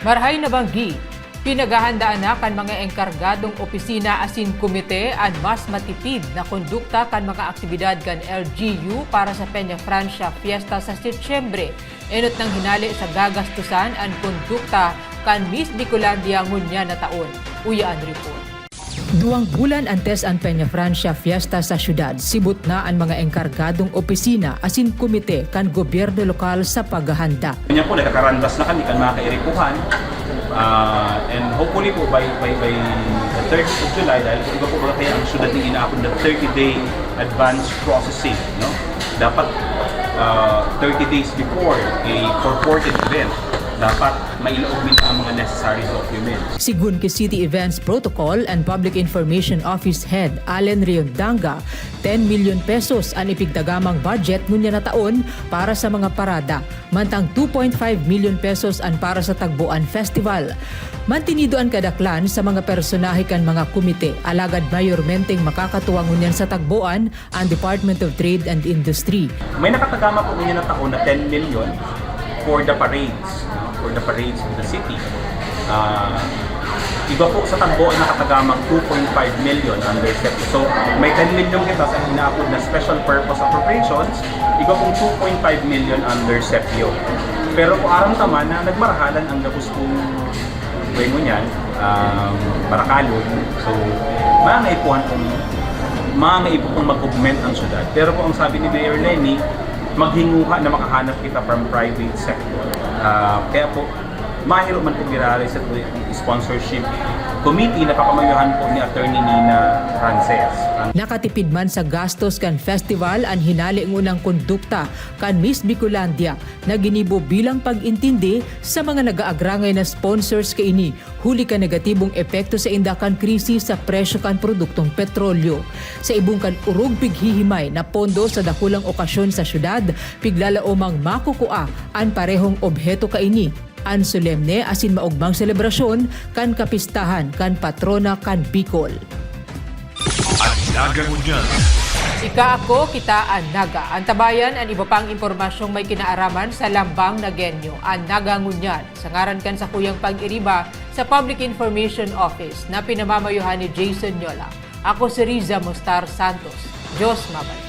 Marhay na banggi, pinagahandaan na kan mga engkargadong opisina asin komite ang mas matipid na kondukta kan mga aktibidad kan LGU para sa Peña Francia Fiesta sa Setyembre. Enot nang hinali sa gagastusan ang kondukta kan Miss Nicolandia ngunya na taon. Uyaan report. 2 bulan antes ang Peña Francia Fiesta sa syudad, sibot na ang mga engkargadong opisina asin komite kan gobyerno lokal sa paghahanda. Kanya po, nakakarandas na kami kan mga kairikuhan. And hopefully po by the 3rd of July, dahil po iba po ba kaya ang syudad ng inaapon na 30-day advance processing. No? Dapat 30 days before a purported event, dapat mailaugmin ang mga necessary documents. Sigun kay City Events Protocol and Public Information Office Head Allen Riondanga, 10 million pesos ang ipigdagamang budget nunya na taon para sa mga parada, mantang 2.5 million pesos ang para sa Tagboan Festival. Mantinido ang kadaklan sa mga personahe kan mga komite, alagad mayormenteng makakatuwang ngunyan sa Tagboan ang Department of Trade and Industry. May nakatagama po nunya na taon na 10 million for the parades, for the parades in the city. Iba po sa Tagbo ay nakatagamang 2.5 million under SEP. So may 10 million kita sa inaapod na special purpose appropriations, iba pong 2.5 million under SEPIO. Pero po aram taman na nagmarahalan ang gapos kong mo niyan, Barakalon. So mga ipo pong mag-augment ang syudad. Pero po ang sabi ni Mayor Lenny, maghinguha na makahanap kita from private sector. Kaya po, mahirap man kung girari sa sponsorship committee na papamayuhan po ni Attorney Nina Frances. Nakatipid man sa gastos kan festival ang hinali ng unang kondukta kan Miss Bicolandia na ginibo bilang pag-intindi sa mga nag-aagrangay na sponsors kaini huli ka negatibong epekto sa indakan krisis sa presyo kan produktong petrolyo. Sa ibong kan urog pighihimay na pondo sa dakulang okasyon sa syudad, piglalaomang makukua ang parehong obheto kaini. An solemne asin maugmang selebrasyon kan kapistahan kan patrona kan Bicol. At naga ngunyan. Ika ako, kita ang naga. Ang tabayan ang iba pang impormasyong may kinaaraman sa lambang na genyo, ang naga ngunyan. Sa ngaran kan sa kuyang pag-iriba sa Public Information Office na pinamamayuhan ni Jason Yola. Ako si Riza Mostar Santos. Diyos mabay.